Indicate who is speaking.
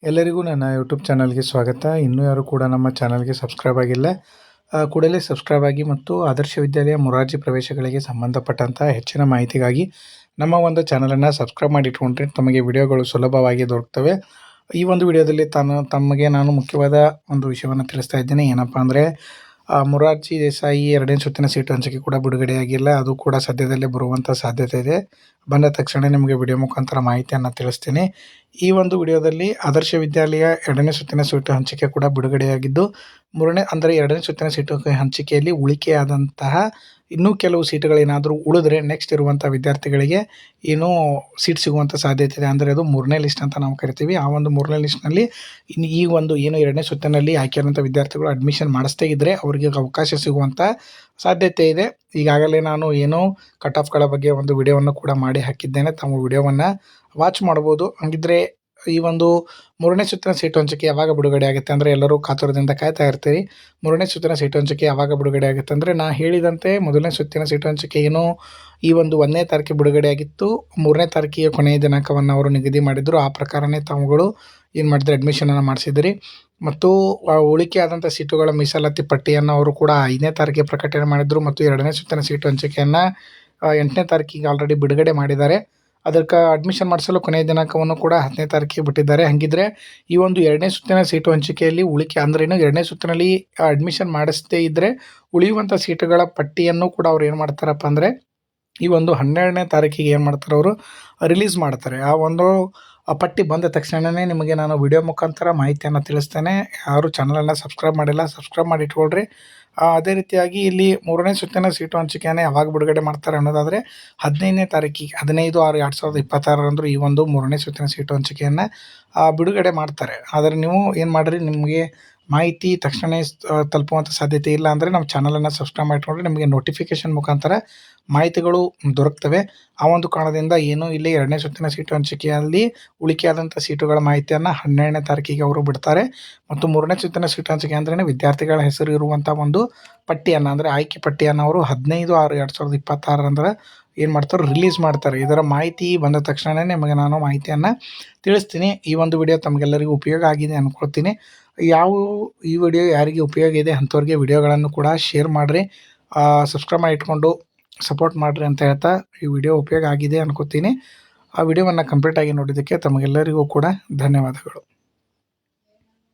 Speaker 1: ಎಲ್ಲರಿಗೂ ನನ್ನ ಯೂಟ್ಯೂಬ್ ಚಾನಲ್ಗೆ ಸ್ವಾಗತ. ಇನ್ನೂ ಯಾರು ಕೂಡ ನಮ್ಮ ಚಾನಲ್ಗೆ ಸಬ್ಸ್ಕ್ರೈಬ್ ಆಗಿಲ್ಲ, ಕೂಡಲೇ ಸಬ್ಸ್ಕ್ರೈಬ್ ಆಗಿ ಮತ್ತು ಆದರ್ಶ ವಿದ್ಯಾಲಯ ಮೊರಾರ್ಜಿ ಪ್ರವೇಶಗಳಿಗೆ ಸಂಬಂಧಪಟ್ಟಂಥ ಹೆಚ್ಚಿನ ಮಾಹಿತಿಗಾಗಿ ನಮ್ಮ ಒಂದು ಚಾನಲನ್ನು ಸಬ್ಸ್ಕ್ರೈಬ್ ಮಾಡಿ ಇಟ್ಕೊಂಡ್ರೆ ತಮಗೆ ವಿಡಿಯೋಗಳು ಸುಲಭವಾಗಿ ದೊರಕ್ತವೆ. ಈ ಒಂದು ವಿಡಿಯೋದಲ್ಲಿ ತಮಗೆ ನಾನು ಮುಖ್ಯವಾದ ಒಂದು ವಿಷಯವನ್ನು ತಿಳಿಸ್ತಾ ಇದ್ದೇನೆ. ಏನಪ್ಪ ಅಂದರೆ ಮೊರಾರ್ಜಿ ದೇಸಾಯಿ ಎರಡನೇ ಸುತ್ತಿನ ಸೀಟು ಹಂಚಿಕೆ ಕೂಡ ಬಿಡುಗಡೆಯಾಗಿಲ್ಲ. ಅದು ಕೂಡ ಸದ್ಯದಲ್ಲೇ ಬರುವಂಥ ಸಾಧ್ಯತೆ ಇದೆ. ಬಂದ ತಕ್ಷಣ ನಿಮಗೆ ವಿಡಿಯೋ ಮುಖಾಂತರ ಮಾಹಿತಿಯನ್ನು ತಿಳಿಸ್ತೀನಿ. ಈ ಒಂದು ವಿಡಿಯೋದಲ್ಲಿ ಆದರ್ಶ ವಿದ್ಯಾಲಯ ಎರಡನೇ ಸುತ್ತಿನ ಸೀಟು ಹಂಚಿಕೆ ಕೂಡ ಬಿಡುಗಡೆಯಾಗಿದ್ದು, ಎರಡನೇ ಸುತ್ತಿನ ಸೀಟು ಹಂಚಿಕೆಯಲ್ಲಿ ಉಳಿಕೆಯಾದಂತಹ ಇನ್ನೂ ಕೆಲವು ಸೀಟುಗಳೇನಾದರೂ ಉಳಿದ್ರೆ ನೆಕ್ಸ್ಟ್ ಇರುವಂಥ ವಿದ್ಯಾರ್ಥಿಗಳಿಗೆ ಏನೋ ಸೀಟ್ ಸಿಗುವಂಥ ಸಾಧ್ಯತೆ ಇದೆ. ಅಂದರೆ ಅದು ಮೂರನೇ ಲಿಸ್ಟ್ ಅಂತ ನಾವು ಕರಿತೀವಿ. ಆ ಒಂದು ಮೂರನೇ ಲಿಸ್ಟ್ನಲ್ಲಿ ಈ ಒಂದು ಏನು ಎರಡನೇ ಸುತ್ತಿನಲ್ಲಿ ಆಯ್ಕೆಯಾದಂಥ ವಿದ್ಯಾರ್ಥಿಗಳು ಅಡ್ಮಿಷನ್ ಮಾಡಿಸ್ತೇ ಇದ್ದರೆ ಅವರಿಗೆ ಅವಕಾಶ ಸಿಗುವಂಥ ಸಾಧ್ಯತೆ ಇದೆ. ಈಗಾಗಲೇ ನಾನು ಕಟ್ ಆಫ್ಗಳ ಬಗ್ಗೆ ಒಂದು ವಿಡಿಯೋವನ್ನು ಕೂಡ ಮಾಡಿ ಹಾಕಿದ್ದೇನೆ. ತಾವು ವಿಡಿಯೋವನ್ನು ವಾಚ್ ಮಾಡ್ಬೋದು. ಹಾಗಿದ್ರೆ ಈ ಒಂದು ಮೂರನೇ ಸುತ್ತಿನ ಸೀಟು ಹಂಚಿಕೆ ಯಾವಾಗ ಬಿಡುಗಡೆ ಆಗುತ್ತೆ ಅಂದರೆ ಎಲ್ಲರೂ ಕಾತುರದಿಂದ ಕಾಯ್ತಾ ಇರ್ತೀರಿ. ಮೂರನೇ ಸುತ್ತಿನ ಸೀಟು ಹಂಚಿಕೆ ಯಾವಾಗ ಬಿಡುಗಡೆ ಆಗುತ್ತೆ ಅಂದರೆ ಹೇಳಿದಂತೆ ಮೊದಲನೇ ಸುತ್ತಿನ ಸೀಟು ಹಂಚಿಕೆ ಈ ಒಂದು 1ನೇ ತಾರೀಕಿಗೆ ಬಿಡುಗಡೆ ಆಗಿತ್ತು. 3ನೇ ತಾರೀಕಿಗೆ ಕೊನೆಯ ದಿನಾಂಕವನ್ನು ಅವರು ನಿಗದಿ ಮಾಡಿದ್ರು. ಆ ಪ್ರಕಾರನೇ ತಾವುಗಳು ಏನು ಮಾಡಿದ್ರೆ ಅಡ್ಮಿಷನನ್ನು ಮಾಡಿಸಿದಿರಿ. ಮತ್ತು ಉಳಿಕೆ ಆದಂಥ ಸೀಟುಗಳ ಮೀಸಲಾತಿ ಪಟ್ಟಿಯನ್ನು ಅವರು ಕೂಡ 5ನೇ ತಾರೀಕಿಗೆ ಪ್ರಕಟಣೆ ಮಾಡಿದರು. ಮತ್ತು ಎರಡನೇ ಸುತ್ತಿನ ಸೀಟು ಹಂಚಿಕೆಯನ್ನು 8ನೇ ತಾರೀಕಿಗೆ ಆಲ್ರೆಡಿ ಬಿಡುಗಡೆ ಮಾಡಿದ್ದಾರೆ. ಅದಕ್ಕೆ ಅಡ್ಮಿಷನ್ ಮಾಡಿಸಲು ಕೊನೆಯ ದಿನಾಂಕವನ್ನು ಕೂಡ 10ನೇ ತಾರೀಕಿಗೆ ಬಿಟ್ಟಿದ್ದಾರೆ. ಹಾಗಿದ್ರೆ ಈ ಒಂದು ಎರಡನೇ ಸುತ್ತಿನ ಸೀಟು ಹಂಚಿಕೆಯಲ್ಲಿ ಉಳಿಕೆ ಅಂದ್ರೇನು, ಎರಡನೇ ಸುತ್ತಿನಲ್ಲಿ ಅಡ್ಮಿಷನ್ ಮಾಡಿಸದೇ ಇದ್ದರೆ ಉಳಿಯುವಂಥ ಸೀಟುಗಳ ಪಟ್ಟಿಯನ್ನು ಕೂಡ ಅವ್ರು ಏನು ಮಾಡ್ತಾರಪ್ಪ ಅಂದರೆ ಈ ಒಂದು 12ನೇ ತಾರೀಕಿಗೆ ಏನು ಮಾಡ್ತಾರೆ, ಅವರು ರಿಲೀಸ್ ಮಾಡ್ತಾರೆ. ಆ ಒಂದು ಪಟ್ಟಿ ಬಂದ ತಕ್ಷಣವೇ ನಿಮಗೆ ನಾನು ವಿಡಿಯೋ ಮುಖಾಂತರ ಮಾಹಿತಿಯನ್ನು ತಿಳಿಸ್ತೇನೆ. ಯಾರು ಚಾನಲನ್ನು ಸಬ್ಸ್ಕ್ರೈಬ್ ಮಾಡಿಲ್ಲ, ಸಬ್ಸ್ಕ್ರೈಬ್ ಮಾಡಿ ಇಟ್ಕೊಳ್ರಿ. ಅದೇ ರೀತಿಯಾಗಿ ಇಲ್ಲಿ ಮೂರನೇ ಸುತ್ತಿನ ಸೀಟು ಹಂಚಿಕೆಯನ್ನು ಯಾವಾಗ ಬಿಡುಗಡೆ ಮಾಡ್ತಾರೆ ಅನ್ನೋದಾದರೆ 15ನೇ ತಾರೀಕಿಗೆ 15/6/2026 ಈ ಒಂದು ಮೂರನೇ ಸುತ್ತಿನ ಸೀಟು ಹಂಚಿಕೆಯನ್ನು ಬಿಡುಗಡೆ ಮಾಡ್ತಾರೆ. ಆದರೆ ನೀವು ಏನು ಮಾಡಿರಿ, ನಿಮಗೆ ಮಾಹಿತಿ ತಕ್ಷಣ ತಲುಪುವಂಥ ಸಾಧ್ಯತೆ ಇಲ್ಲ ಅಂದರೆ ನಮ್ಮ ಚಾನಲನ್ನು ಸಬ್ಸ್ಕ್ರೈಬ್ ಮಾಡಿಕೊಂಡ್ರೆ ನಿಮಗೆ ನೋಟಿಫಿಕೇಷನ್ ಮುಖಾಂತರ ಮಾಹಿತಿಗಳು ದೊರಕ್ತವೆ. ಆ ಒಂದು ಕಾರಣದಿಂದ ಇಲ್ಲಿ ಎರಡನೇ ಸುತ್ತಿನ ಸೀಟು ಹಂಚಿಕೆಯಲ್ಲಿ ಉಳಿಕೆಯಾದಂಥ ಸೀಟುಗಳ ಮಾಹಿತಿಯನ್ನು 12ನೇ ತಾರೀಕಿಗೆ ಅವರು ಬಿಡ್ತಾರೆ. ಮತ್ತು ಮೂರನೇ ಸುತ್ತಿನ ಸೀಟು ಹಂಚಿಕೆ ಅಂದ್ರೆ ವಿದ್ಯಾರ್ಥಿಗಳ ಹೆಸರು ಇರುವಂಥ ಒಂದು ಪಟ್ಟಿಯನ್ನು ಅಂದರೆ ಆಯ್ಕೆ ಪಟ್ಟಿಯನ್ನು ಅವರು 15/6/2026 ಏನು ಮಾಡ್ತಾರೆ, ರಿಲೀಸ್ ಮಾಡ್ತಾರೆ. ಇದರ ಮಾಹಿತಿ ಬಂದ ತಕ್ಷಣವೇ ನಿಮಗೆ ನಾನು ಮಾಹಿತಿಯನ್ನು ತಿಳಿಸ್ತೀನಿ. ಈ ಒಂದು ವಿಡಿಯೋ ತಮಗೆಲ್ಲರಿಗೂ ಉಪಯೋಗ ಆಗಿದೆ ಅಂದ್ಕೊಳ್ತೀನಿ. ಈ ವಿಡಿಯೋ ಯಾರಿಗೆ ಉಪಯೋಗ ಇದೆ ಅಂಥವ್ರಿಗೆ ವಿಡಿಯೋಗಳನ್ನು ಕೂಡ ಶೇರ್ ಮಾಡಿರಿ, ಸಬ್ಸ್ಕ್ರೈಬ್ ಮಾಡಿ ಇಟ್ಕೊಂಡು ಸಪೋರ್ಟ್ ಮಾಡಿರಿ ಅಂತ ಹೇಳ್ತಾ ಈ ವಿಡಿಯೋ ಉಪಯೋಗ ಆಗಿದೆ ಅನ್ಕೋತೀನಿ. ಆ ವಿಡಿಯೋವನ್ನು ಕಂಪ್ಲೀಟಾಗಿ ನೋಡಿದ್ದಕ್ಕೆ ತಮಗೆಲ್ಲರಿಗೂ ಕೂಡ ಧನ್ಯವಾದಗಳು.